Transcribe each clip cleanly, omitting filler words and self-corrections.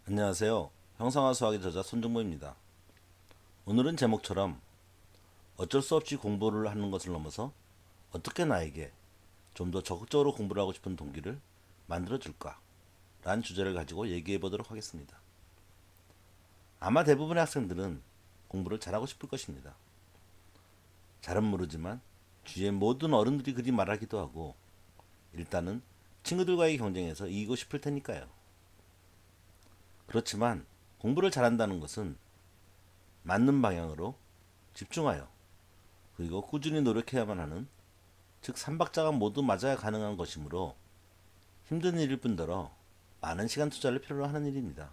안녕하세요. 형상화 수학의 저자 손정모입니다. 오늘은 제목처럼 어쩔 수 없이 공부를 하는 것을 넘어서 어떻게 나에게 좀 더 적극적으로 공부를 하고 싶은 동기를 만들어줄까? 라는 주제를 가지고 얘기해 보도록 하겠습니다. 아마 대부분의 학생들은 공부를 잘하고 싶을 것입니다. 잘은 모르지만 주위의 모든 어른들이 그리 말하기도 하고 일단은 친구들과의 경쟁에서 이기고 싶을 테니까요. 그렇지만 공부를 잘한다는 것은 맞는 방향으로 집중하여 그리고 꾸준히 노력해야만 하는, 즉 삼박자가 모두 맞아야 가능한 것이므로 힘든 일일 뿐더러 많은 시간 투자를 필요로 하는 일입니다.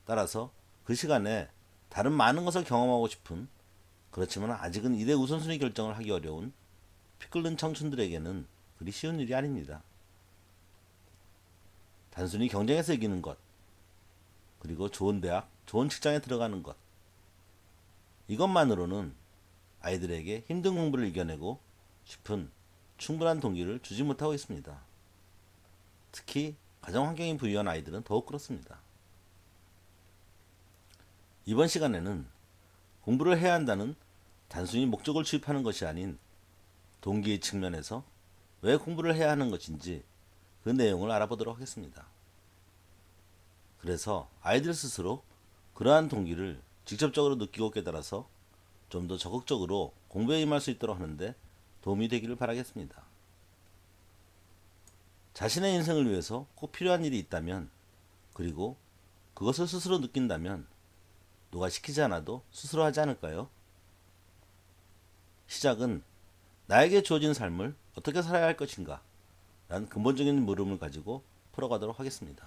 따라서 그 시간에 다른 많은 것을 경험하고 싶은, 그렇지만 아직은 일의 우선순위 결정을 하기 어려운 피 끓는 청춘들에게는 그리 쉬운 일이 아닙니다. 단순히 경쟁에서 이기는 것, 그리고 좋은 대학, 좋은 직장에 들어가는 것, 이것만으로는 아이들에게 힘든 공부를 이겨내고 싶은 충분한 동기를 주지 못하고 있습니다. 특히 가정 환경이 부유한 아이들은 더욱 그렇습니다. 이번 시간에는 공부를 해야 한다는 단순히 목적을 주입하는 것이 아닌 동기의 측면에서 왜 공부를 해야 하는 것인지 그 내용을 알아보도록 하겠습니다. 그래서 아이들 스스로 그러한 동기를 직접적으로 느끼고 깨달아서 좀 더 적극적으로 공부에 임할 수 있도록 하는데 도움이 되기를 바라겠습니다. 자신의 인생을 위해서 꼭 필요한 일이 있다면, 그리고 그것을 스스로 느낀다면 누가 시키지 않아도 스스로 하지 않을까요? 시작은 나에게 주어진 삶을 어떻게 살아야 할 것인가? 라는 근본적인 물음을 가지고 풀어가도록 하겠습니다.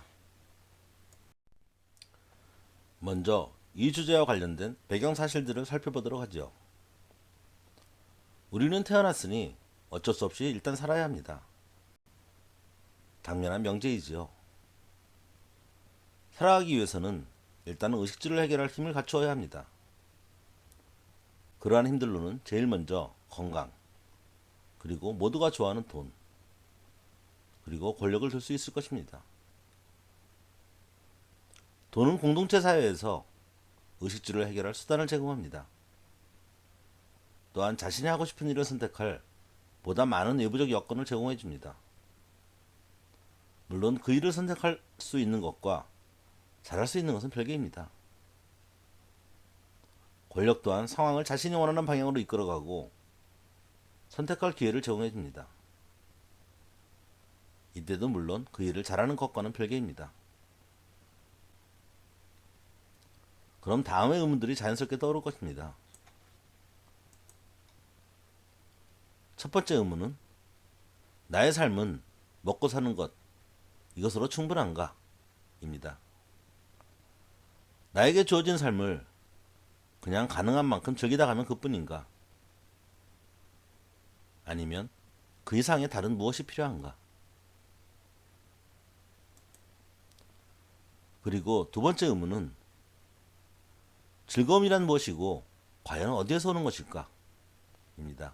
먼저 이 주제와 관련된 배경 사실들을 살펴보도록 하죠. 우리는 태어났으니 어쩔 수 없이 일단 살아야 합니다. 당연한 명제이지요. 살아가기 위해서는 일단은 의식주를 해결할 힘을 갖추어야 합니다. 그러한 힘들로는 제일 먼저 건강, 그리고 모두가 좋아하는 돈, 그리고 권력을 들 수 있을 것입니다. 돈은 공동체 사회에서 의식주를 해결할 수단을 제공합니다. 또한 자신이 하고 싶은 일을 선택할 보다 많은 외부적 여건을 제공해 줍니다. 물론 그 일을 선택할 수 있는 것과 잘할 수 있는 것은 별개입니다. 권력 또한 상황을 자신이 원하는 방향으로 이끌어가고 선택할 기회를 제공해 줍니다. 이때도 물론 그 일을 잘하는 것과는 별개입니다. 그럼 다음의 의문들이 자연스럽게 떠오를 것입니다. 첫 번째 의문은 나의 삶은 먹고 사는 것, 이것으로 충분한가? 입니다. 나에게 주어진 삶을 그냥 가능한 만큼 즐기다 가면 그뿐인가? 아니면 그 이상의 다른 무엇이 필요한가? 그리고 두 번째 의문은 즐거움이란 무엇이고 과연 어디에서 오는 것일까? 입니다.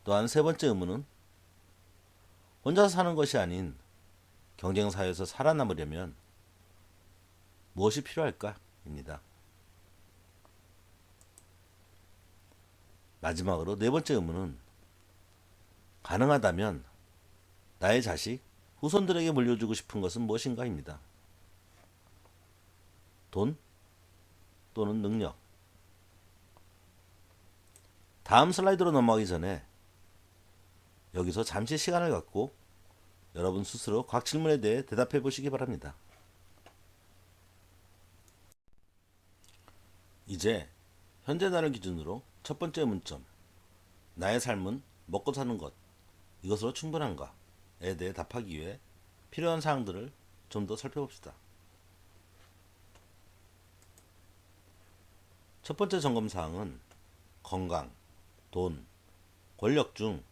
또한 세 번째 의문은 혼자서 사는 것이 아닌 경쟁사회에서 살아남으려면 무엇이 필요할까? 입니다. 마지막으로 네 번째 의문은 가능하다면 나의 자식, 후손들에게 물려주고 싶은 것은 무엇인가? 입니다. 돈 또는 능력. 다음 슬라이드로 넘어가기 전에 여기서 잠시 시간을 갖고 여러분 스스로 각 질문에 대해 대답해 보시기 바랍니다. 이제 현재 나를 기준으로 첫 번째 문점, 나의 삶은 먹고 사는 것, 이것으로 충분한가에 대해 답하기 위해 필요한 사항들을 좀 더 살펴봅시다. 첫 번째 점검 사항은 건강, 돈, 권력 중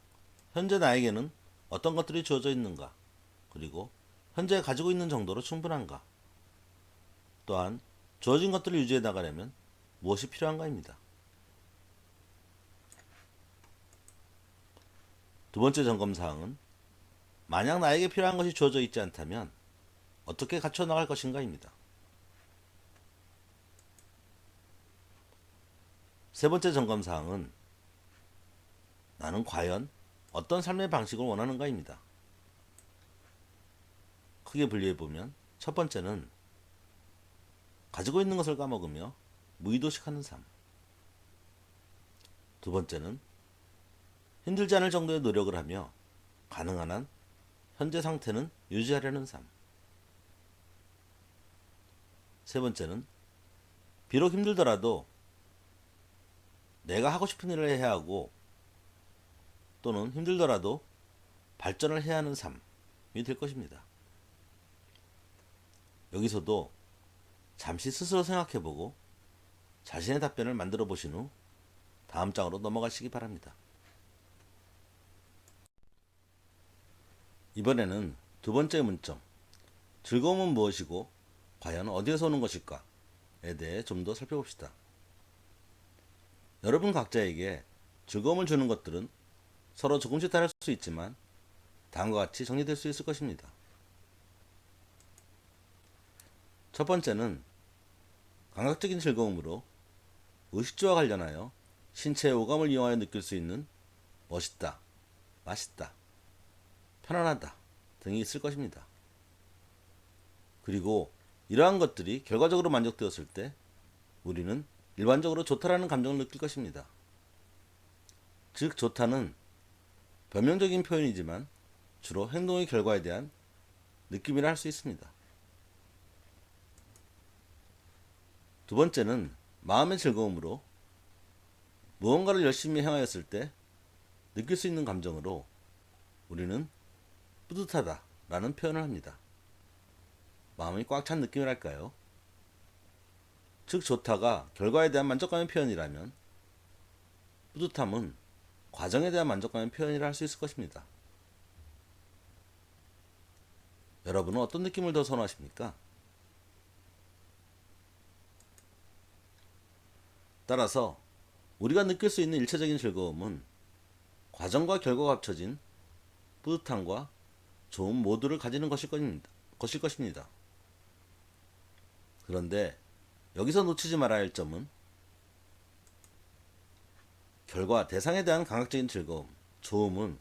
현재 나에게는 어떤 것들이 주어져 있는가, 그리고 현재 가지고 있는 정도로 충분한가, 또한 주어진 것들을 유지해 나가려면 무엇이 필요한가입니다. 두 번째 점검 사항은 만약 나에게 필요한 것이 주어져 있지 않다면 어떻게 갖춰 나갈 것인가입니다. 세 번째 점검 사항은 나는 과연 어떤 삶의 방식을 원하는가입니다. 크게 분리해 보면 첫 번째는 가지고 있는 것을 까먹으며 무의도식하는 삶. 두 번째는 힘들지 않을 정도의 노력을 하며 가능한 한 현재 상태는 유지하려는 삶. 세 번째는 비록 힘들더라도 내가 하고 싶은 일을 해야 하고 또는 힘들더라도 발전을 해야 하는 삶이 될 것입니다. 여기서도 잠시 스스로 생각해보고 자신의 답변을 만들어 보신 후 다음 장으로 넘어가시기 바랍니다. 이번에는 두 번째 문점, 즐거움은 무엇이고 과연 어디에서 오는 것일까에 대해 좀 더 살펴봅시다. 여러분 각자에게 즐거움을 주는 것들은 서로 조금씩 다를 수 있지만 다음과 같이 정리될 수 있을 것입니다. 첫 번째는 감각적인 즐거움으로 의식주와 관련하여 신체의 오감을 이용하여 느낄 수 있는 멋있다, 맛있다, 편안하다 등이 있을 것입니다. 그리고 이러한 것들이 결과적으로 만족되었을 때 우리는 일반적으로 좋다라는 감정을 느낄 것입니다. 즉 좋다는 변명적인 표현이지만 주로 행동의 결과에 대한 느낌이라 할 수 있습니다. 두 번째는 마음의 즐거움으로 무언가를 열심히 행하였을 때 느낄 수 있는 감정으로 우리는 뿌듯하다 라는 표현을 합니다. 마음이 꽉 찬 느낌이랄까요? 즉 좋다가 결과에 대한 만족감의 표현이라면 뿌듯함은 과정에 대한 만족감의 표현이라 할 수 있을 것입니다. 여러분은 어떤 느낌을 더 선호하십니까? 따라서 우리가 느낄 수 있는 일체적인 즐거움은 과정과 결과가 합쳐진 뿌듯함과 좋은 모두를 가지는 것일 것입니다. 그런데 여기서 놓치지 말아야 할 점은 결과 대상에 대한 감각적인 즐거움, 좋음은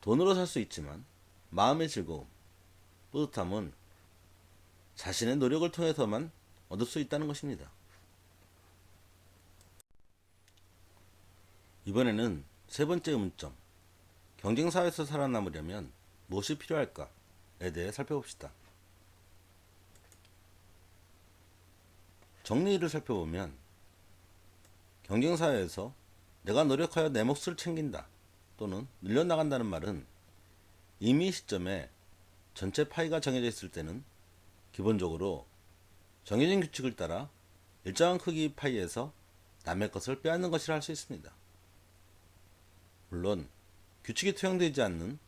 돈으로 살 수 있지만 마음의 즐거움, 뿌듯함은 자신의 노력을 통해서만 얻을 수 있다는 것입니다. 이번에는 세 번째 의문점, 경쟁사회에서 살아남으려면 무엇이 필요할까에 대해 살펴봅시다. 정리를 살펴보면 경쟁사회에서 내가 노력하여 내 몫을 챙긴다 또는 늘려나간다는 말은 이미 시점에 전체 파이가 정해져 있을 때는 기본적으로 정해진 규칙을 따라 일정한 크기 파이에서 남의 것을 빼앗는 것이라 할 수 있습니다. 물론 규칙이 투영되지 않는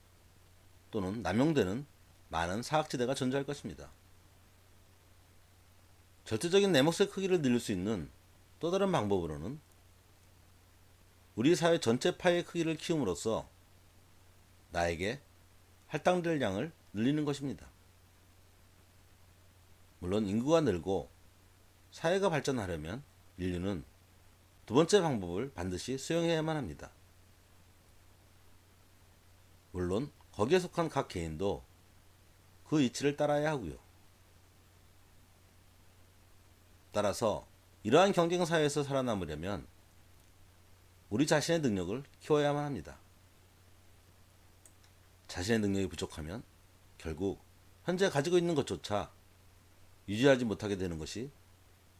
또는 남용되는 많은 사각지대가 존재할 것입니다. 절대적인 내 몫의 크기를 늘릴 수 있는 또 다른 방법으로는 우리 사회 전체 파이의 크기를 키움으로써 나에게 할당될 양을 늘리는 것입니다. 물론 인구가 늘고 사회가 발전하려면 인류는 두 번째 방법을 반드시 수용해야만 합니다. 물론 거기에 속한 각 개인도 그 이치를 따라야 하고요. 따라서 이러한 경쟁사회에서 살아남으려면 우리 자신의 능력을 키워야만 합니다. 자신의 능력이 부족하면 결국 현재 가지고 있는 것조차 유지하지 못하게 되는 것이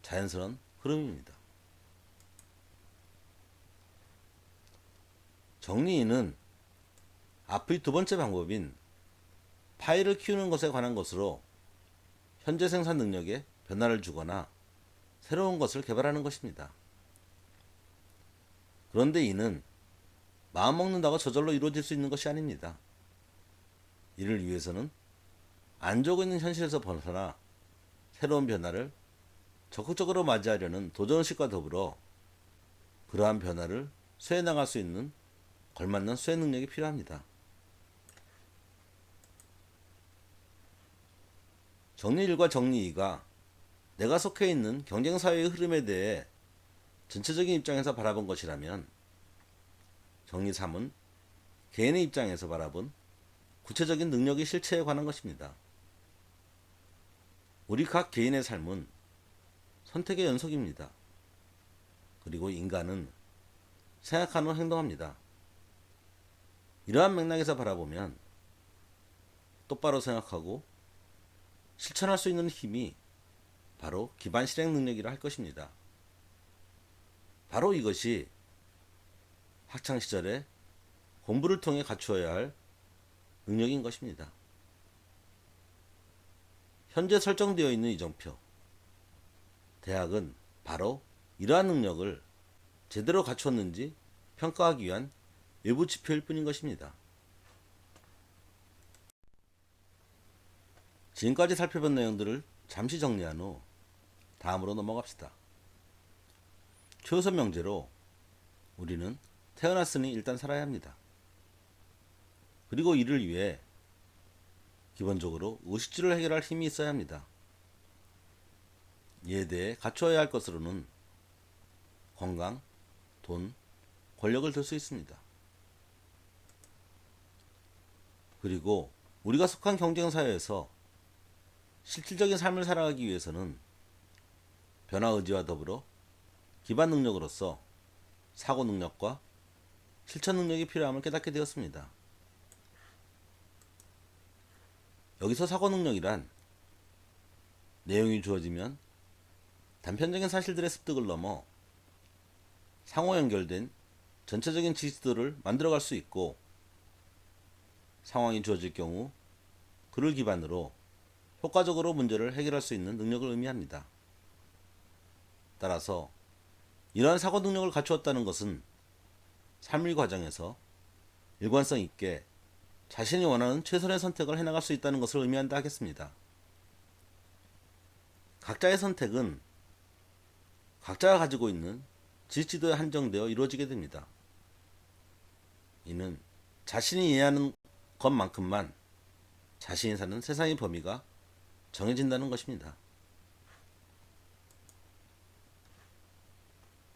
자연스러운 흐름입니다. 정리는 앞의 두 번째 방법인 파이를 키우는 것에 관한 것으로 현재 생산 능력에 변화를 주거나 새로운 것을 개발하는 것입니다. 그런데 이는 마음먹는다고 저절로 이루어질 수 있는 것이 아닙니다. 이를 위해서는 안 좋고 있는 현실에서 벗어나 새로운 변화를 적극적으로 맞이하려는 도전의식과 더불어 그러한 변화를 수행나갈 수 있는 걸맞는 수행 능력이 필요합니다. 정리 1과 정리 2가 내가 속해 있는 경쟁사회의 흐름에 대해 전체적인 입장에서 바라본 것이라면, 정리 3은 개인의 입장에서 바라본 구체적인 능력의 실체에 관한 것입니다. 우리 각 개인의 삶은 선택의 연속입니다. 그리고 인간은 생각하는 후 행동합니다. 이러한 맥락에서 바라보면 똑바로 생각하고 실천할 수 있는 힘이 바로 기반 실행 능력이라 할 것입니다. 바로 이것이 학창시절에 공부를 통해 갖추어야 할 능력인 것입니다. 현재 설정되어 있는 이정표, 대학은 바로 이러한 능력을 제대로 갖추었는지 평가하기 위한 외부 지표일 뿐인 것입니다. 지금까지 살펴본 내용들을 잠시 정리한 후 다음으로 넘어갑시다. 최우선 명제로 우리는 태어났으니 일단 살아야 합니다. 그리고 이를 위해 기본적으로 의식주를 해결할 힘이 있어야 합니다. 이에 대해 갖추어야 할 것으로는 건강, 돈, 권력을 들 수 있습니다. 그리고 우리가 속한 경쟁사회에서 실질적인 삶을 살아가기 위해서는 변화 의지와 더불어 기반 능력으로서 사고 능력과 실천 능력이 필요함을 깨닫게 되었습니다. 여기서 사고 능력이란 내용이 주어지면 단편적인 사실들의 습득을 넘어 상호 연결된 전체적인 지식들을 만들어갈 수 있고, 상황이 주어질 경우 그를 기반으로 효과적으로 문제를 해결할 수 있는 능력을 의미합니다. 따라서 이러한 사고 능력을 갖추었다는 것은 삶의 과정에서 일관성 있게 자신이 원하는 최선의 선택을 해나갈 수 있다는 것을 의미한다 하겠습니다. 각자의 선택은 각자가 가지고 있는 지지도에 한정되어 이루어지게 됩니다. 이는 자신이 이해하는 것만큼만 자신이 사는 세상의 범위가 정해진다는 것입니다.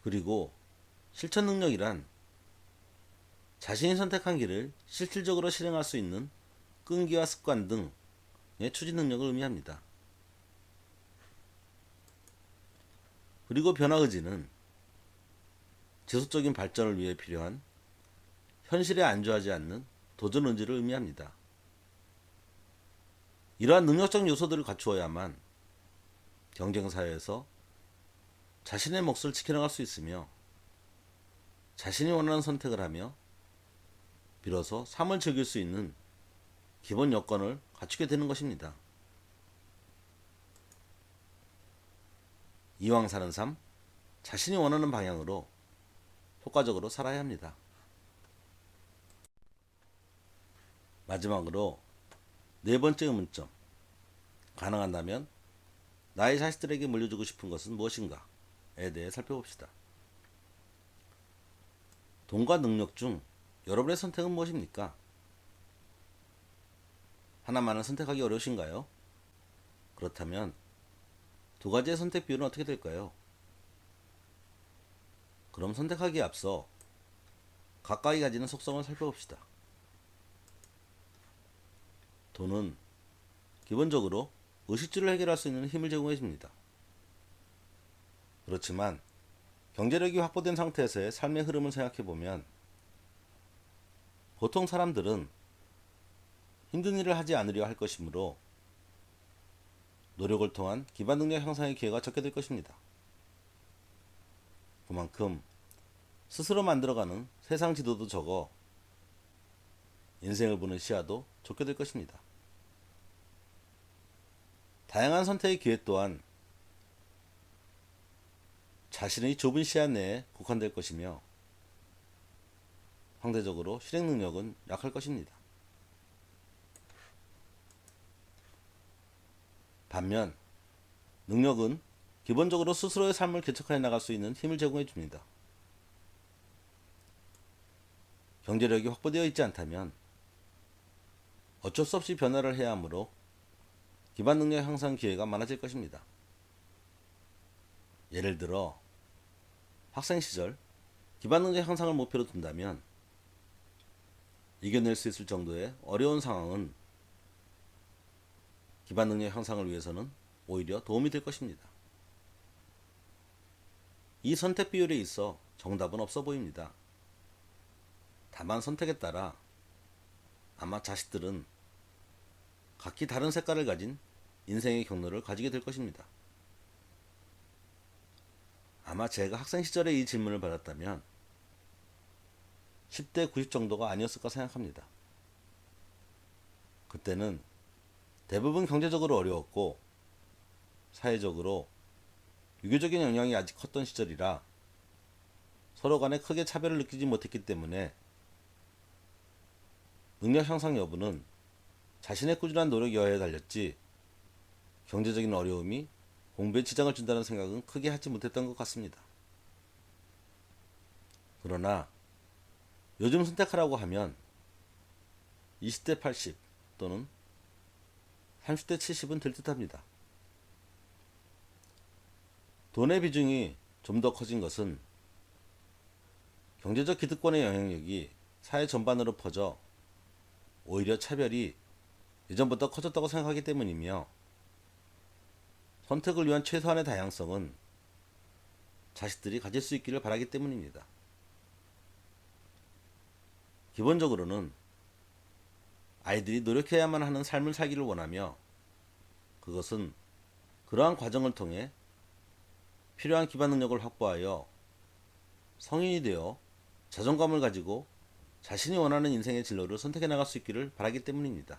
그리고 실천 능력이란 자신이 선택한 길을 실질적으로 실행할 수 있는 끈기와 습관 등의 추진 능력을 의미합니다. 그리고 변화 의지는 지속적인 발전을 위해 필요한 현실에 안주하지 않는 도전 의지를 의미합니다. 이러한 능력적 요소들을 갖추어야만 경쟁사회에서 자신의 몫을 지켜나갈 수 있으며, 자신이 원하는 선택을 하며 비로소 삶을 즐길 수 있는 기본 여건을 갖추게 되는 것입니다. 이왕 사는 삶, 자신이 원하는 방향으로 효과적으로 살아야 합니다. 마지막으로 네 번째 의문점, 가능한다면 나의 자식들에게 물려주고 싶은 것은 무엇인가에 대해 살펴봅시다. 돈과 능력 중 여러분의 선택은 무엇입니까? 하나만을 선택하기 어려우신가요? 그렇다면 두 가지의 선택 비율은 어떻게 될까요? 그럼 선택하기에 앞서 각각이 가지는 속성을 살펴봅시다. 돈은 기본적으로 의식주를 해결할 수 있는 힘을 제공해 줍니다. 그렇지만 경제력이 확보된 상태에서의 삶의 흐름을 생각해 보면 보통 사람들은 힘든 일을 하지 않으려 할 것이므로 노력을 통한 기반 능력 향상의 기회가 적게 될 것입니다. 그만큼 스스로 만들어가는 세상 지도도 적어 인생을 보는 시야도 좁게 될 것입니다. 다양한 선택의 기회 또한 자신의 좁은 시야 내에 국한될 것이며, 상대적으로 실행 능력은 약할 것입니다. 반면 능력은 기본적으로 스스로의 삶을 개척해 나갈 수 있는 힘을 제공해 줍니다. 경제력이 확보되어 있지 않다면 어쩔 수 없이 변화를 해야 하므로 기반 능력 향상 기회가 많아질 것입니다. 예를 들어 학생 시절 기반 능력 향상을 목표로 둔다면 이겨낼 수 있을 정도의 어려운 상황은 기반 능력 향상을 위해서는 오히려 도움이 될 것입니다. 이 선택 비율에 있어 정답은 없어 보입니다. 다만 선택에 따라 아마 자식들은 각기 다른 색깔을 가진 인생의 경로를 가지게 될 것입니다. 아마 제가 학생 시절에 이 질문을 받았다면 10대 90 정도가 아니었을까 생각합니다. 그때는 대부분 경제적으로 어려웠고 사회적으로 유교적인 영향이 아직 컸던 시절이라 서로 간에 크게 차별을 느끼지 못했기 때문에 능력 향상 여부는 자신의 꾸준한 노력 여하에 달렸지 경제적인 어려움이 공부에 지장을 준다는 생각은 크게 하지 못했던 것 같습니다. 그러나 요즘 선택하라고 하면 20대 80 또는 30대 70은 될 듯합니다. 돈의 비중이 좀 더 커진 것은 경제적 기득권의 영향력이 사회 전반으로 퍼져 오히려 차별이 예전보다 커졌다고 생각하기 때문이며 선택을 위한 최소한의 다양성은 자식들이 가질 수 있기를 바라기 때문입니다. 기본적으로는 아이들이 노력해야만 하는 삶을 살기를 원하며 그것은 그러한 과정을 통해 필요한 기반 능력을 확보하여 성인이 되어 자존감을 가지고 자신이 원하는 인생의 진로를 선택해 나갈 수 있기를 바라기 때문입니다.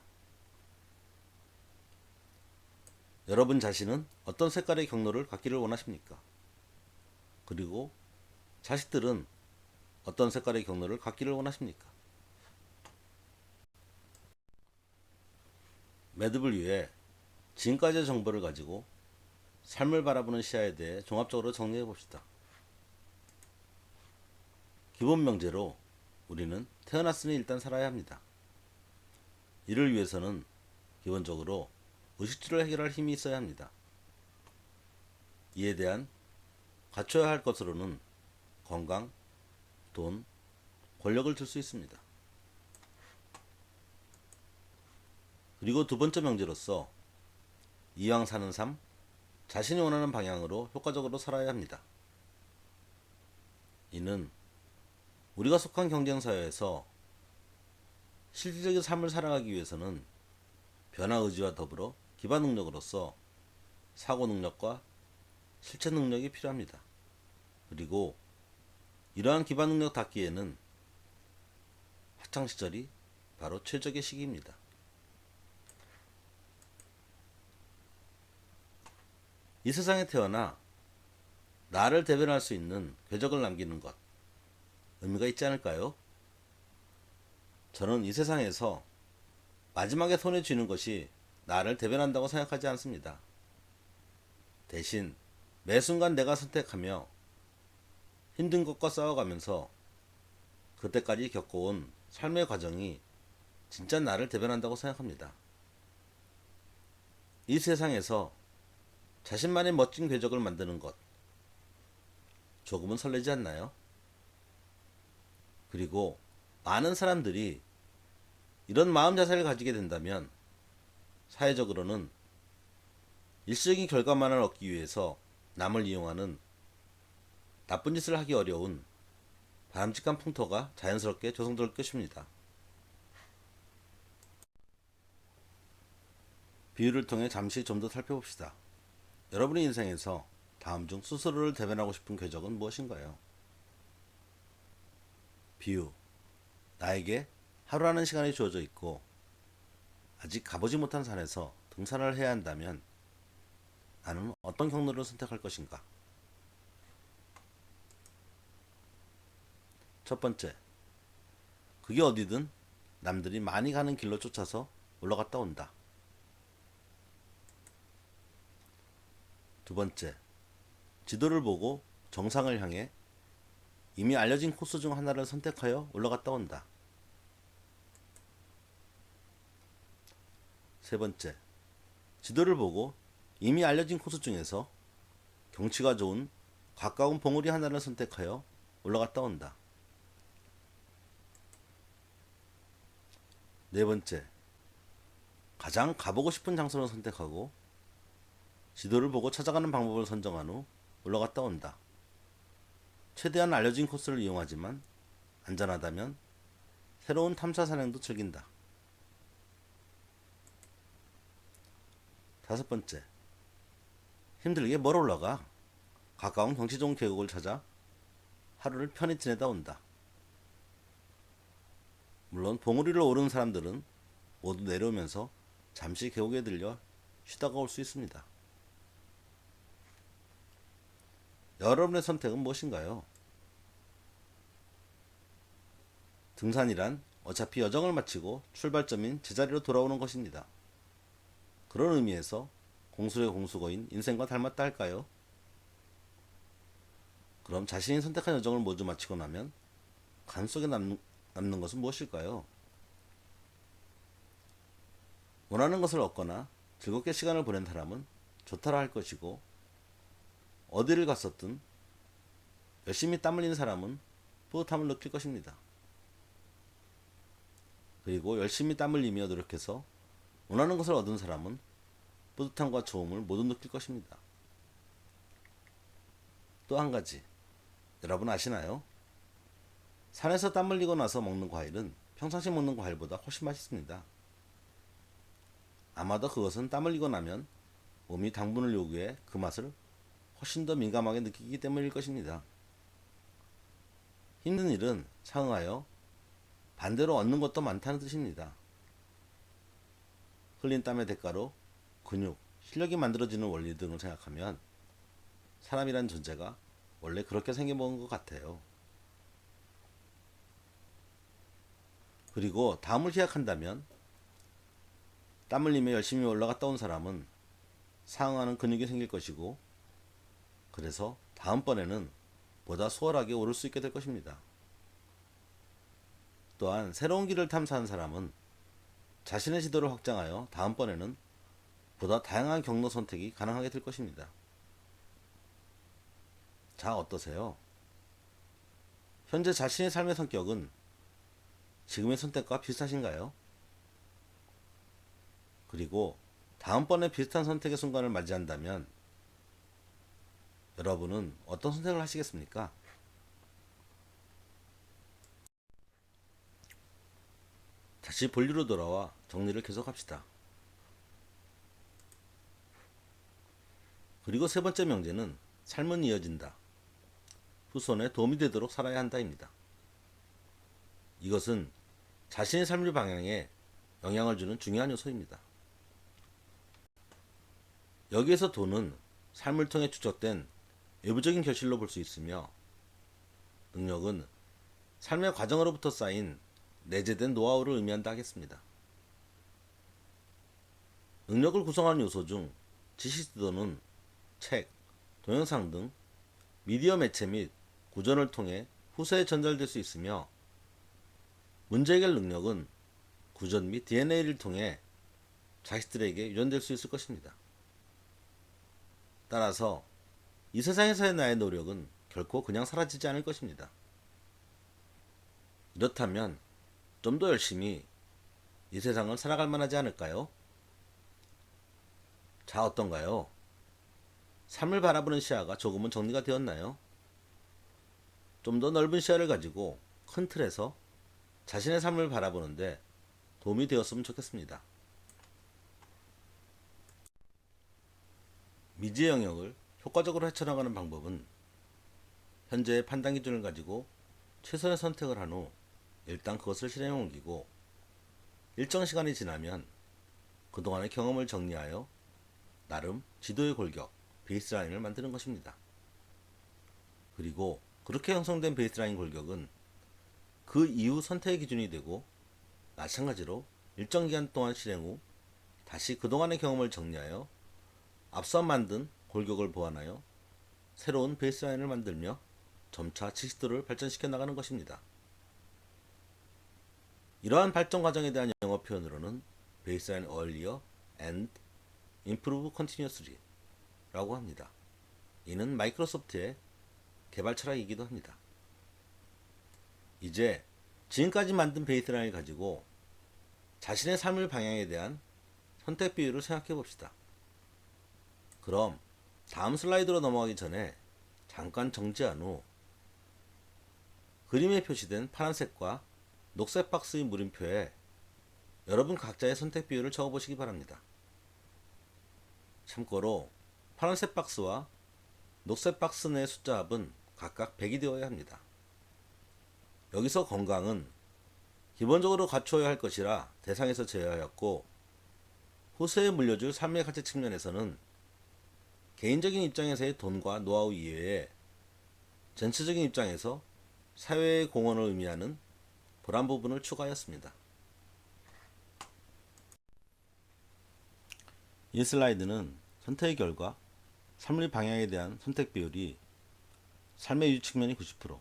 여러분 자신은 어떤 색깔의 경로를 갖기를 원하십니까? 그리고 자식들은 어떤 색깔의 경로를 갖기를 원하십니까? 매듭을 위해 지금까지의 정보를 가지고 삶을 바라보는 시야에 대해 종합적으로 정리해 봅시다. 기본 명제로 우리는 태어났으니 일단 살아야 합니다. 이를 위해서는 기본적으로 의식주를 해결할 힘이 있어야 합니다. 이에 대한 갖춰야 할 것으로는 건강, 돈, 권력을 들 수 있습니다. 그리고 두 번째 명제로서 이왕 사는 삶, 자신이 원하는 방향으로 효과적으로 살아야 합니다. 이는 우리가 속한 경쟁사회에서 실질적인 삶을 살아가기 위해서는 변화 의지와 더불어 기반 능력으로서 사고 능력과 실천 능력이 필요합니다. 그리고 이러한 기반 능력 닦기에는 학창 시절이 바로 최적의 시기입니다. 이 세상에 태어나 나를 대변할 수 있는 궤적을 남기는 것, 의미가 있지 않을까요? 저는 이 세상에서 마지막에 손에 쥐는 것이 나를 대변한다고 생각하지 않습니다. 대신 매 순간 내가 선택하며 힘든 것과 싸워가면서 그때까지 겪어온 삶의 과정이 진짜 나를 대변한다고 생각합니다. 이 세상에서 자신만의 멋진 궤적을 만드는 것, 조금은 설레지 않나요? 그리고 많은 사람들이 이런 마음 자세를 가지게 된다면 사회적으로는 일시적인 결과만을 얻기 위해서 남을 이용하는 나쁜 짓을 하기 어려운 바람직한 풍토가 자연스럽게 조성될 것입니다. 비유를 통해 잠시 좀 더 살펴봅시다. 여러분의 인생에서 다음 중 스스로를 대변하고 싶은 궤적은 무엇인가요? 비유. 나에게 하루라는 시간이 주어져 있고 아직 가보지 못한 산에서 등산을 해야 한다면 나는 어떤 경로를 선택할 것인가? 첫 번째, 그게 어디든 남들이 많이 가는 길로 쫓아서 올라갔다 온다. 두 번째, 지도를 보고 정상을 향해 이미 알려진 코스 중 하나를 선택하여 올라갔다 온다. 세 번째, 지도를 보고 이미 알려진 코스 중에서 경치가 좋은 가까운 봉우리 하나를 선택하여 올라갔다 온다. 네 번째, 가장 가보고 싶은 장소를 선택하고 지도를 보고 찾아가는 방법을 선정한 후 올라갔다 온다. 최대한 알려진 코스를 이용하지만 안전하다면 새로운 탐사 산행도 즐긴다. 다섯 번째, 힘들게 멀어 올라가 가까운 경치 좋은 계곡을 찾아 하루를 편히 지내다 온다. 물론 봉우리를 오르는 사람들은 모두 내려오면서 잠시 계곡에 들려 쉬다가 올 수 있습니다. 여러분의 선택은 무엇인가요? 등산이란 어차피 여정을 마치고 출발점인 제자리로 돌아오는 것입니다. 그런 의미에서 공술의 공수거인 인생과 닮았다 할까요? 그럼 자신이 선택한 여정을 모두 마치고 나면 간 속에 남는 것은 무엇일까요? 원하는 것을 얻거나 즐겁게 시간을 보낸 사람은 좋다라 할 것이고, 어디를 갔었든 열심히 땀 흘린 사람은 뿌듯함을 느낄 것입니다. 그리고 열심히 땀 흘리며 노력해서 원하는 것을 얻은 사람은 뿌듯함과 좋음을 모두 느낄 것입니다. 또 한 가지, 여러분 아시나요? 산에서 땀 흘리고 나서 먹는 과일은 평상시 먹는 과일보다 훨씬 맛있습니다. 아마도 그것은 땀 흘리고 나면 몸이 당분을 요구해 그 맛을 훨씬 더 민감하게 느끼기 때문일 것입니다. 힘든 일은 상응하여 반대로 얻는 것도 많다는 뜻입니다. 흘린 땀의 대가로 근육, 실력이 만들어지는 원리 등을 생각하면 사람이란 존재가 원래 그렇게 생겨먹은 것 같아요. 그리고 다음을 시작한다면 땀 흘리며 열심히 올라갔다 온 사람은 상응하는 근육이 생길 것이고, 그래서 다음번에는 보다 수월하게 오를 수 있게 될 것입니다. 또한 새로운 길을 탐사한 사람은 자신의 지도를 확장하여 다음번에는 보다 다양한 경로 선택이 가능하게 될 것입니다. 자, 어떠세요? 현재 자신의 삶의 성격은 지금의 선택과 비슷하신가요? 그리고 다음번에 비슷한 선택의 순간을 맞이한다면 여러분은 어떤 선택을 하시겠습니까? 다시 본류로 돌아와 정리를 계속합시다. 그리고 세 번째 명제는 삶은 이어진다. 후손에 도움이 되도록 살아야 한다입니다. 이것은 자신의 삶의 방향에 영향을 주는 중요한 요소입니다. 여기에서 도는 삶을 통해 축적된 외부적인 결실로 볼 수 있으며, 능력은 삶의 과정으로부터 쌓인 내재된 노하우를 의미한다 하겠습니다. 능력을 구성하는 요소 중 지식도는 책, 동영상 등 미디어 매체 및 구전을 통해 후세에 전달될 수 있으며, 문제 해결 능력은 구전 및 DNA를 통해 자식들에게 유전될 수 있을 것입니다. 따라서 이 세상에서의 나의 노력은 결코 그냥 사라지지 않을 것입니다. 이렇다면 좀 더 열심히 이 세상을 살아갈 만하지 않을까요? 자, 어떤가요? 삶을 바라보는 시야가 조금은 정리가 되었나요? 좀 더 넓은 시야를 가지고 큰 틀에서 자신의 삶을 바라보는데 도움이 되었으면 좋겠습니다. 미지의 영역을 효과적으로 헤쳐나가는 방법은 현재의 판단 기준을 가지고 최선의 선택을 한 후 일단 그것을 실행에 옮기고, 일정 시간이 지나면 그동안의 경험을 정리하여 나름 지도의 골격, 베이스라인을 만드는 것입니다. 그리고 그렇게 형성된 베이스라인 골격은 그 이후 선택의 기준이 되고, 마찬가지로 일정 기간 동안 실행 후 다시 그동안의 경험을 정리하여 앞서 만든 골격을 보완하여 새로운 베이스라인을 만들며 점차 지식도를 발전시켜 나가는 것입니다. 이러한 발전 과정에 대한 영어 표현으로는 베이스라인 earlier and Improve Continuously 라고 합니다. 이는 마이크로소프트의 개발 철학이기도 합니다. 이제 지금까지 만든 베이스라인을 가지고 자신의 삶의 방향에 대한 선택 비율을 생각해 봅시다. 그럼 다음 슬라이드로 넘어가기 전에 잠깐 정지한 후 그림에 표시된 파란색과 녹색 박스의 물음표에 여러분 각자의 선택 비율을 적어보시기 바랍니다. 참고로 파란색 박스와 녹색 박스 내 숫자 합은 각각 100이 되어야 합니다. 여기서 건강은 기본적으로 갖추어야 할 것이라 대상에서 제외하였고, 후세에 물려줄 삶의 가치 측면에서는 개인적인 입장에서의 돈과 노하우 이외에 전체적인 입장에서 사회의 공헌을 의미하는 보람 부분을 추가하였습니다. 이 슬라이드는 선택의 결과 삶의 방향에 대한 선택 비율이 삶의 유지 측면이 90%,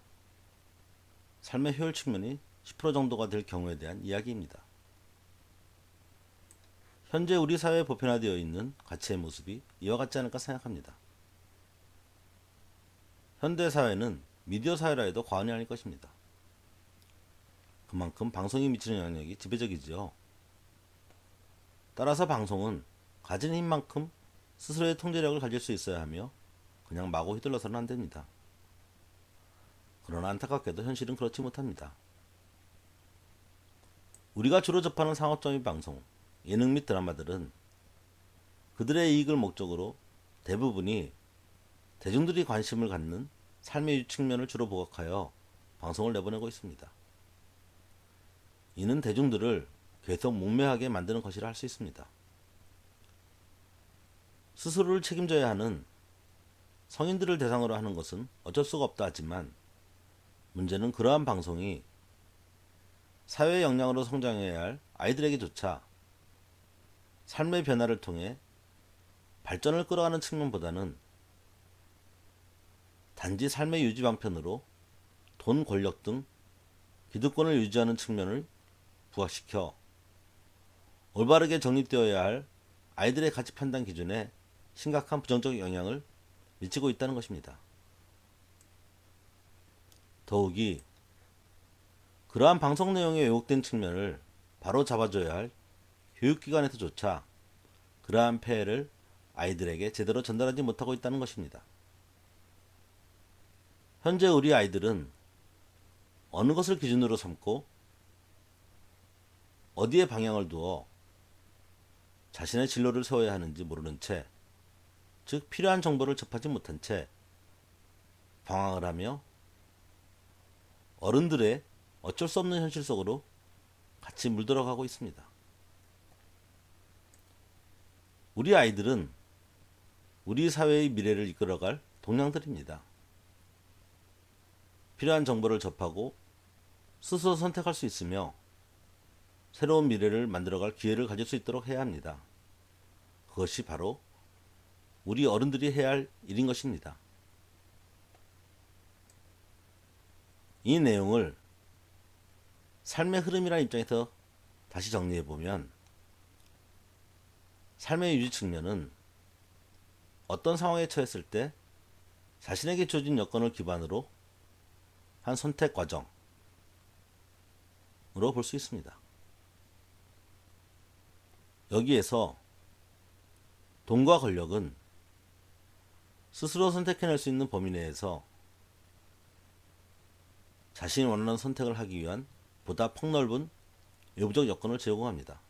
삶의 효율 측면이 10% 정도가 될 경우에 대한 이야기입니다. 현재 우리 사회에 보편화되어 있는 가치의 모습이 이와 같지 않을까 생각합니다. 현대 사회는 미디어 사회라 해도 과언이 아닐 것입니다. 그만큼 방송이 미치는 영향력이 지배적이지요. 따라서 방송은 가진 힘만큼 스스로의 통제력을 가질 수 있어야 하며 그냥 마구 휘둘러서는 안 됩니다. 그러나 안타깝게도 현실은 그렇지 못합니다. 우리가 주로 접하는 상업적인 방송, 예능 및 드라마들은 그들의 이익을 목적으로 대부분이 대중들이 관심을 갖는 삶의 유지 측면을 주로 부각하여 방송을 내보내고 있습니다. 이는 대중들을 계속 목매하게 만드는 것이라 할 수 있습니다. 스스로를 책임져야 하는 성인들을 대상으로 하는 것은 어쩔 수가 없다 하지만, 문제는 그러한 방송이 사회의 역량으로 성장해야 할 아이들에게조차 삶의 변화를 통해 발전을 끌어가는 측면보다는 단지 삶의 유지 방편으로 돈, 권력 등 기득권을 유지하는 측면을 부각시켜 올바르게 정립되어야 할 아이들의 가치 판단 기준에 심각한 부정적 영향을 미치고 있다는 것입니다. 더욱이 그러한 방송 내용의 왜곡된 측면을 바로 잡아줘야 할 교육기관에서조차 그러한 폐해를 아이들에게 제대로 전달하지 못하고 있다는 것입니다. 현재 우리 아이들은 어느 것을 기준으로 삼고 어디에 방향을 두어 자신의 진로를 세워야 하는지 모르는 채, 즉 필요한 정보를 접하지 못한 채 방황을 하며 어른들의 어쩔 수 없는 현실 속으로 같이 물들어가고 있습니다. 우리 아이들은 우리 사회의 미래를 이끌어갈 동량들입니다. 필요한 정보를 접하고 스스로 선택할 수 있으며 새로운 미래를 만들어갈 기회를 가질 수 있도록 해야 합니다. 그것이 바로 우리 어른들이 해야 할 일인 것입니다. 이 내용을 삶의 흐름이라는 입장에서 다시 정리해보면, 삶의 유지 측면은 어떤 상황에 처했을 때 자신에게 주어진 여건을 기반으로 한 선택 과정으로 볼 수 있습니다. 여기에서 돈과 권력은 스스로 선택해낼 수 있는 범위 내에서 자신이 원하는 선택을 하기 위한 보다 폭넓은 외부적 여건을 제공합니다.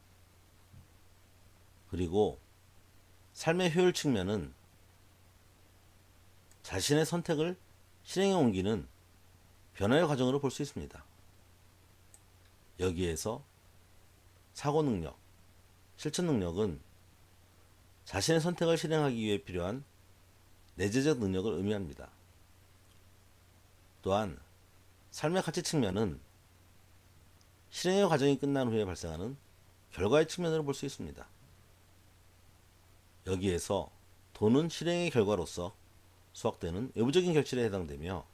그리고 삶의 효율 측면은 자신의 선택을 실행에 옮기는 변화의 과정으로 볼 수 있습니다. 여기에서 사고 능력, 실천 능력은 자신의 선택을 실행하기 위해 필요한 내재적 능력을 의미합니다. 또한 삶의 가치 측면은 실행의 과정이 끝난 후에 발생하는 결과의 측면으로 볼 수 있습니다. 여기에서 돈은 실행의 결과로서 수확되는 외부적인 결실에 해당되며,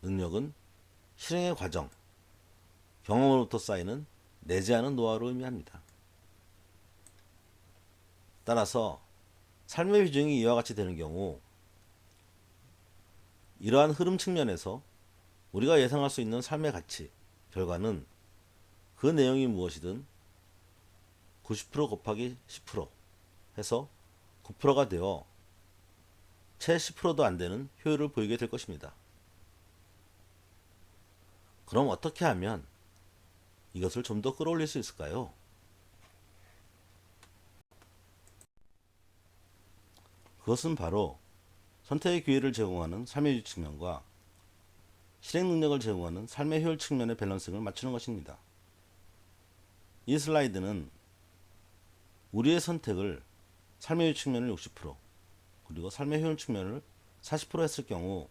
능력은 실행의 과정, 경험으로부터 쌓이는 내재하는 노하우를 의미합니다. 따라서 삶의 비중이 이와 같이 되는 경우 이러한 흐름 측면에서 우리가 예상할 수 있는 삶의 가치, 결과는 그 내용이 무엇이든 90% 곱하기 10% 해서 9%가 되어 채 10%도 안 되는 효율을 보이게 될 것입니다. 그럼 어떻게 하면 이것을 좀 더 끌어올릴 수 있을까요? 그것은 바로 선택의 기회를 제공하는 삶의 유지 측면과 실행 능력을 제공하는 삶의 효율 측면의 밸런싱을 맞추는 것입니다. 이 슬라이드는 우리의 선택을 삶의 유지 측면을 60% 그리고 삶의 효율 측면을 40% 했을 경우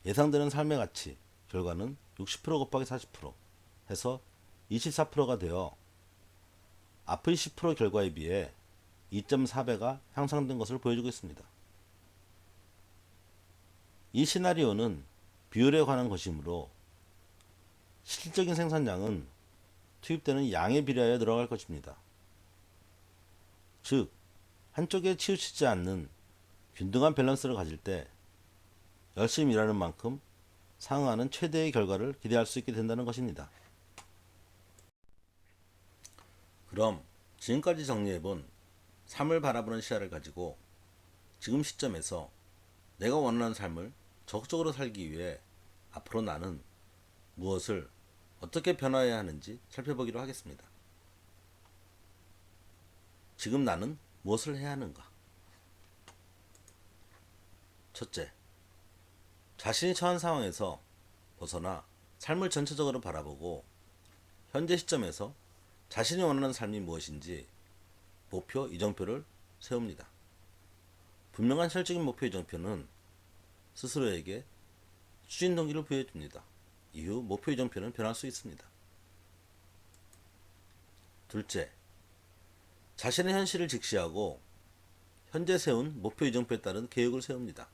예상되는 삶의 가치, 결과는 60% 곱하기 40% 해서 24%가 되어 앞의 10% 결과에 비해 2.4배가 향상된 것을 보여주고 있습니다. 이 시나리오는 비율에 관한 것이므로 실질적인 생산량은 투입되는 양에 비례하여 늘어갈 것입니다. 즉, 한쪽에 치우치지 않는 균등한 밸런스를 가질 때 열심히 일하는 만큼 상응하는 최대의 결과를 기대할 수 있게 된다는 것입니다. 그럼 지금까지 정리해본 삶을 바라보는 시야를 가지고 지금 시점에서 내가 원하는 삶을 적극적으로 살기 위해 앞으로 나는 무엇을 어떻게 변화해야 하는지 살펴보기로 하겠습니다. 지금 나는 무엇을 해야 하는가? 첫째, 자신이 처한 상황에서 벗어나 삶을 전체적으로 바라보고 현재 시점에서 자신이 원하는 삶이 무엇인지 목표 이정표를 세웁니다. 분명한 실질적인 목표 이정표는 스스로에게 추진 동기를 부여해줍니다. 이후 목표 이정표는 변할 수 있습니다. 둘째, 자신의 현실을 직시하고 현재 세운 목표 이정표에 따른 계획을 세웁니다.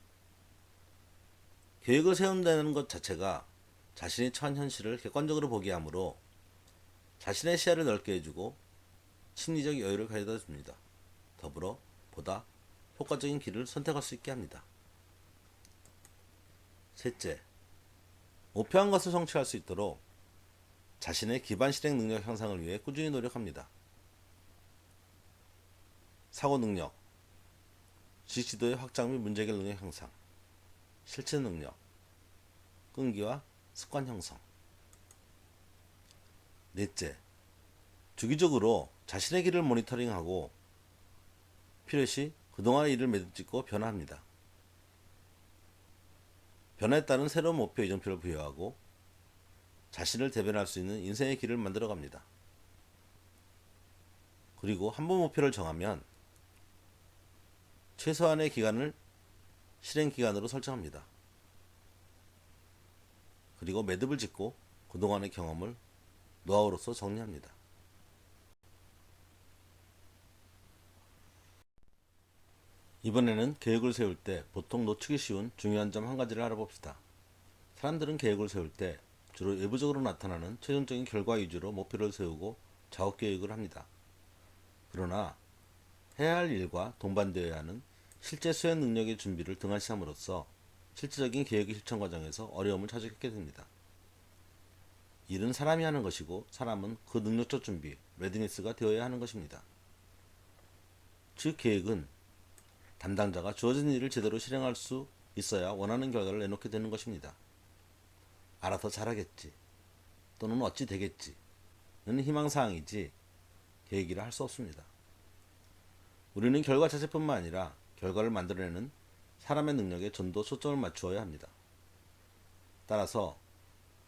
계획을 세운다는 것 자체가 자신이 처한 현실을 객관적으로 보게 하므로 자신의 시야를 넓게 해주고 심리적 여유를 가져다 줍니다. 더불어 보다 효과적인 길을 선택할 수 있게 합니다. 셋째, 목표한 것을 성취할 수 있도록 자신의 기반 실행 능력 향상을 위해 꾸준히 노력합니다. 사고 능력, 지지도의 확장 및 문제 해결 능력 향상, 실천 능력, 끈기와 습관 형성. 넷째, 주기적으로 자신의 길을 모니터링하고 필요시 그동안의 일을 매듭짓고 변화합니다. 변화에 따른 새로운 목표 이정표를 부여하고 자신을 대변할 수 있는 인생의 길을 만들어갑니다. 그리고 한 번 목표를 정하면 최소한의 기간을 실행 기간으로 설정합니다. 그리고 매듭을 짓고 그동안의 경험을 노하우로서 정리합니다. 이번에는 계획을 세울 때 보통 놓치기 쉬운 중요한 점 한 가지를 알아봅시다. 사람들은 계획을 세울 때 주로 외부적으로 나타나는 최종적인 결과 위주로 목표를 세우고 작업 계획을 합니다. 그러나 해야 할 일과 동반되어야 하는 실제 수행 능력의 준비를 등한시함으로써 실질적인 계획의 실천 과정에서 어려움을 자주 겪게 됩니다. 일은 사람이 하는 것이고 사람은 그 능력적 준비, 레디니스가 되어야 하는 것입니다. 즉 계획은 담당자가 주어진 일을 제대로 실행할 수 있어야 원하는 결과를 내놓게 되는 것입니다. 알아서 잘하겠지 또는 어찌 되겠지는 희망사항이지 계획이라 할 수 없습니다. 우리는 결과 자체뿐만 아니라 결과를 만들어내는 사람의 능력에 좀 더 초점을 맞추어야 합니다. 따라서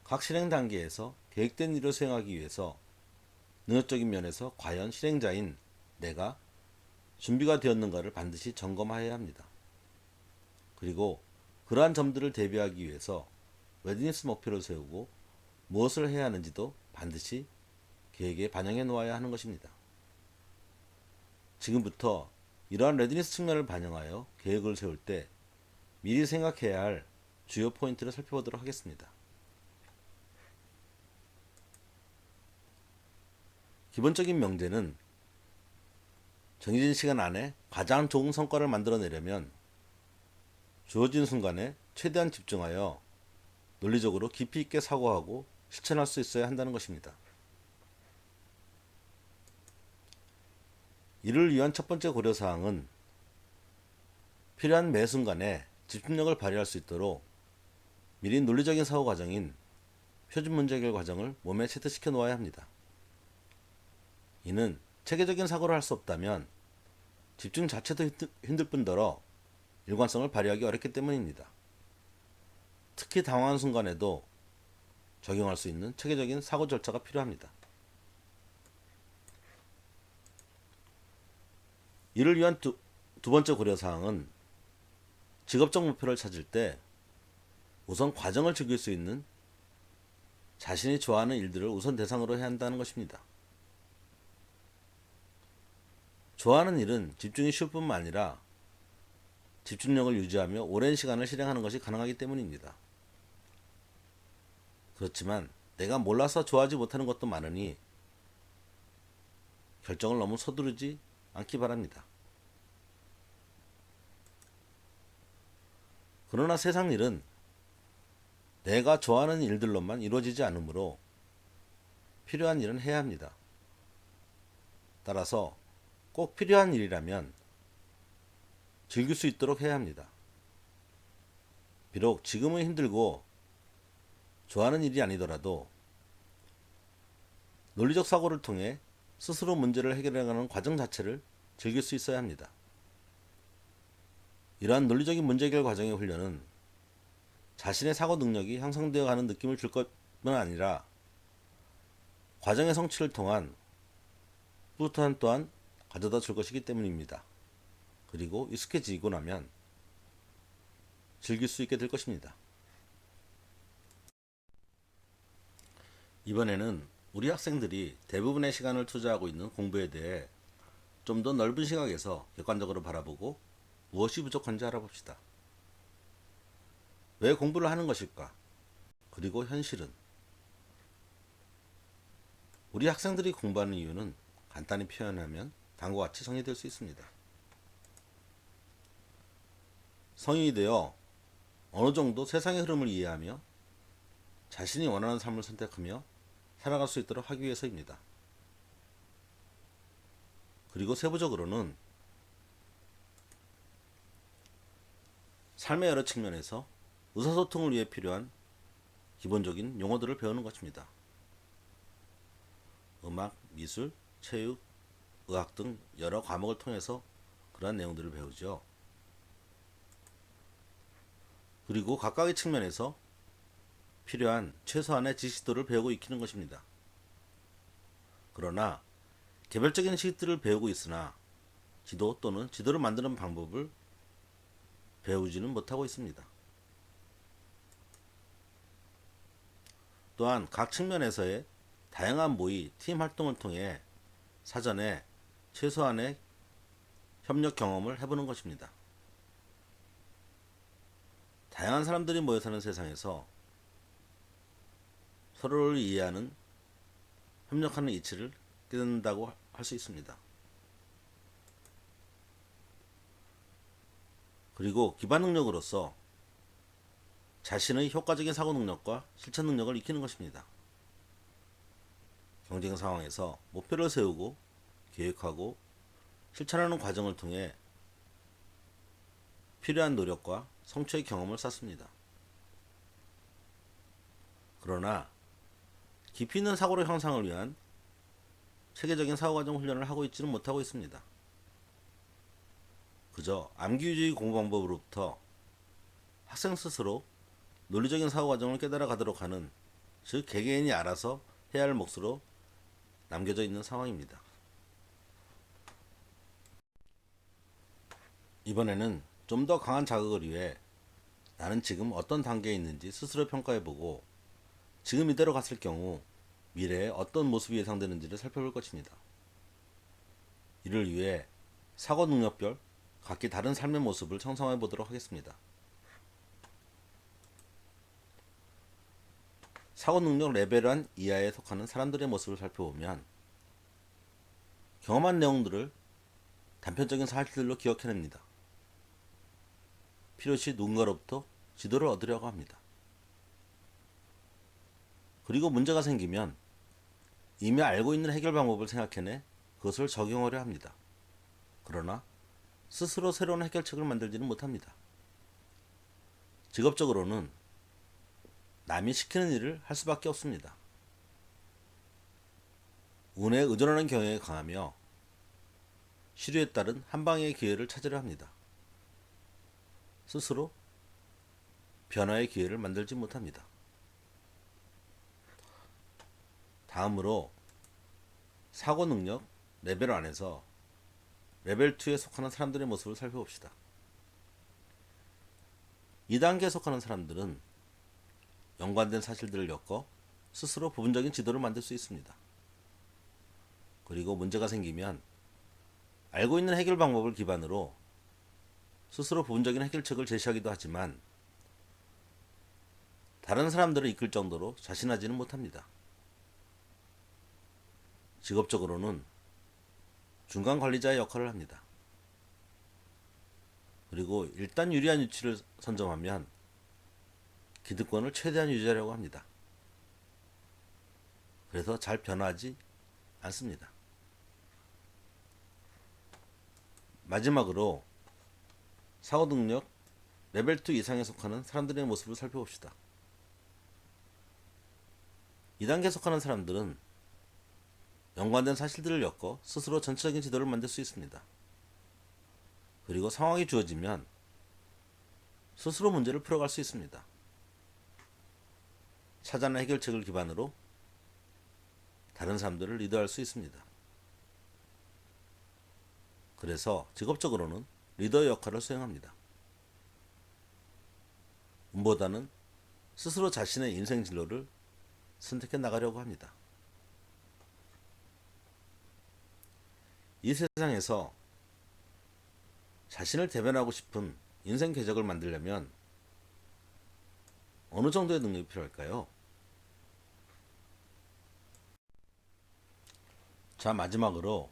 각 실행 단계에서 계획된 일을 수행하기 위해서 능력적인 면에서 과연 실행자인 내가 준비가 되었는가를 반드시 점검해야 합니다. 그리고 그러한 점들을 대비하기 위해서 레디니스 목표를 세우고 무엇을 해야 하는지도 반드시 계획에 반영해 놓아야 하는 것입니다. 지금부터 이러한 레디니스 측면을 반영하여 계획을 세울 때 미리 생각해야 할 주요 포인트를 살펴보도록 하겠습니다. 기본적인 명제는 정해진 시간 안에 가장 좋은 성과를 만들어내려면 주어진 순간에 최대한 집중하여 논리적으로 깊이 있게 사고하고 실천할 수 있어야 한다는 것입니다. 이를 위한 첫 번째 고려사항은 필요한 매 순간에 집중력을 발휘할 수 있도록 미리 논리적인 사고 과정인 표준 문제 해결 과정을 몸에 체득시켜 놓아야 합니다. 이는 체계적인 사고를 할 수 없다면 집중 자체도 힘들 뿐더러 일관성을 발휘하기 어렵기 때문입니다. 특히 당황한 순간에도 적용할 수 있는 체계적인 사고 절차가 필요합니다. 이를 위한 두 번째 고려사항은 직업적 목표를 찾을 때 우선 과정을 즐길 수 있는 자신이 좋아하는 일들을 우선 대상으로 해야 한다는 것입니다. 좋아하는 일은 집중이 쉬울 뿐만 아니라 집중력을 유지하며 오랜 시간을 실행하는 것이 가능하기 때문입니다. 그렇지만 내가 몰라서 좋아하지 못하는 것도 많으니 결정을 너무 서두르지 않기 바랍니다. 그러나 세상 일은 내가 좋아하는 일들로만 이루어지지 않으므로 필요한 일은 해야 합니다. 따라서 꼭 필요한 일이라면 즐길 수 있도록 해야 합니다. 비록 지금은 힘들고 좋아하는 일이 아니더라도 논리적 사고를 통해 스스로 문제를 해결해가는 과정 자체를 즐길 수 있어야 합니다. 이러한 논리적인 문제 해결 과정의 훈련은 자신의 사고 능력이 향상되어 가는 느낌을 줄 것뿐 아니라 과정의 성취를 통한 뿌듯함 또한 가져다 줄 것이기 때문입니다. 그리고 익숙해지고 나면 즐길 수 있게 될 것입니다. 이번에는 우리 학생들이 대부분의 시간을 투자하고 있는 공부에 대해 좀 더 넓은 시각에서 객관적으로 바라보고 무엇이 부족한지 알아봅시다. 왜 공부를 하는 것일까? 그리고 현실은? 우리 학생들이 공부하는 이유는 간단히 표현하면 다음과 같이 정리될 수 있습니다. 성인이 되어 어느 정도 세상의 흐름을 이해하며 자신이 원하는 삶을 선택하며 살아갈 수 있도록 하기 위해서입니다. 그리고 세부적으로는 삶의 여러 측면에서 의사소통을 위해 필요한 기본적인 용어들을 배우는 것입니다. 음악, 미술, 체육, 의학 등 여러 과목을 통해서 그러한 내용들을 배우죠. 그리고 각각의 측면에서 필요한 최소한의 지식들을 배우고 익히는 것입니다. 그러나 개별적인 지식들을 배우고 있으나 지도 또는 지도를 만드는 방법을 배우지는 못하고 있습니다. 또한 각 측면에서의 다양한 모의, 팀 활동을 통해 사전에 최소한의 협력 경험을 해보는 것입니다. 다양한 사람들이 모여 사는 세상에서 서로를 이해하는, 협력하는 이치를 깨닫는다고 할 수 있습니다. 그리고 기반 능력으로서 자신의 효과적인 사고 능력과 실천 능력을 익히는 것입니다. 경쟁 상황에서 목표를 세우고 계획하고 실천하는 과정을 통해 필요한 노력과 성취의 경험을 쌓습니다. 그러나 깊이 있는 사고력 향상을 위한 체계적인 사고과정 훈련을 하고 있지는 못하고 있습니다. 그저 암기주의 공부 방법으로부터 학생 스스로 논리적인 사고과정을 깨달아 가도록 하는, 즉 개개인이 알아서 해야 할 몫으로 남겨져 있는 상황입니다. 이번에는 좀 더 강한 자극을 위해 나는 지금 어떤 단계에 있는지 스스로 평가해보고 지금 이대로 갔을 경우 미래에 어떤 모습이 예상되는지를 살펴볼 것입니다. 이를 위해 사고 능력별 각기 다른 삶의 모습을 형성해 보도록 하겠습니다. 사고 능력 레벨 1 이하에 속하는 사람들의 모습을 살펴보면 경험한 내용들을 단편적인 사실들로 기억해냅니다. 필요시 누군가로부터 지도를 얻으려고 합니다. 그리고 문제가 생기면 이미 알고 있는 해결 방법을 생각해내 그것을 적용하려 합니다. 그러나 스스로 새로운 해결책을 만들지는 못합니다. 직업적으로는 남이 시키는 일을 할 수밖에 없습니다. 운에 의존하는 경향이 강하며 시류에 따른 한 방의 기회를 찾으려 합니다. 스스로 변화의 기회를 만들지 못합니다. 다음으로 사고 능력 레벨 안에서 레벨 2에 속하는 사람들의 모습을 살펴봅시다. 2단계에 속하는 사람들은 연관된 사실들을 엮어 스스로 부분적인 지도를 만들 수 있습니다. 그리고 문제가 생기면 알고 있는 해결 방법을 기반으로 스스로 부분적인 해결책을 제시하기도 하지만 다른 사람들을 이끌 정도로 자신하지는 못합니다. 직업적으로는 중간 관리자의 역할을 합니다. 그리고 일단 유리한 위치를 선점하면 기득권을 최대한 유지하려고 합니다. 그래서 잘 변화하지 않습니다. 마지막으로 사고 능력 레벨 2 이상에 속하는 사람들의 모습을 살펴봅시다. 2단계에 속하는 사람들은 연관된 사실들을 엮어 스스로 전체적인 지도를 만들 수 있습니다. 그리고 상황이 주어지면 스스로 문제를 풀어갈 수 있습니다. 찾아낸 해결책을 기반으로 다른 사람들을 리드할 수 있습니다. 그래서 직업적으로는 리더의 역할을 수행합니다. 운보다는 스스로 자신의 인생 진로를 선택해 나가려고 합니다. 이 세상에서 자신을 대변하고 싶은 인생 궤적을 만들려면 어느 정도의 능력이 필요할까요? 자, 마지막으로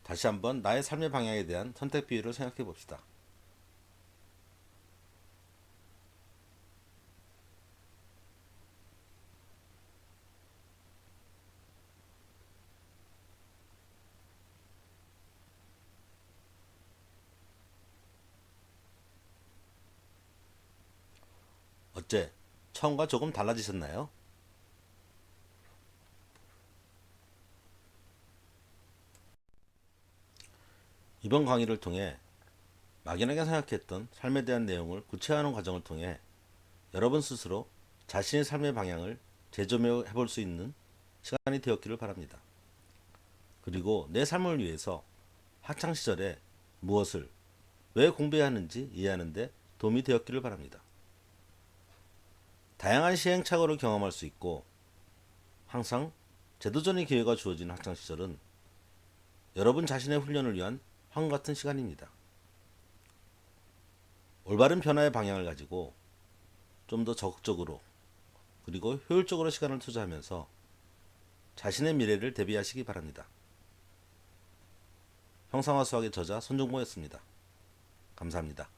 다시 한번 나의 삶의 방향에 대한 선택 비율을 생각해 봅시다. 어째 처음과 조금 달라지셨나요? 이번 강의를 통해 막연하게 생각했던 삶에 대한 내용을 구체화하는 과정을 통해 여러분 스스로 자신의 삶의 방향을 재조명해 볼 수 있는 시간이 되었기를 바랍니다. 그리고 내 삶을 위해서 학창시절에 무엇을 왜 공부해야 하는지 이해하는 데 도움이 되었기를 바랍니다. 다양한 시행착오를 경험할 수 있고 항상 재도전의 기회가 주어지는 학창시절은 여러분 자신의 훈련을 위한 황금 같은 시간입니다. 올바른 변화의 방향을 가지고 좀 더 적극적으로 그리고 효율적으로 시간을 투자하면서 자신의 미래를 대비하시기 바랍니다. 형상화 수학의 저자 손종모였습니다. 감사합니다.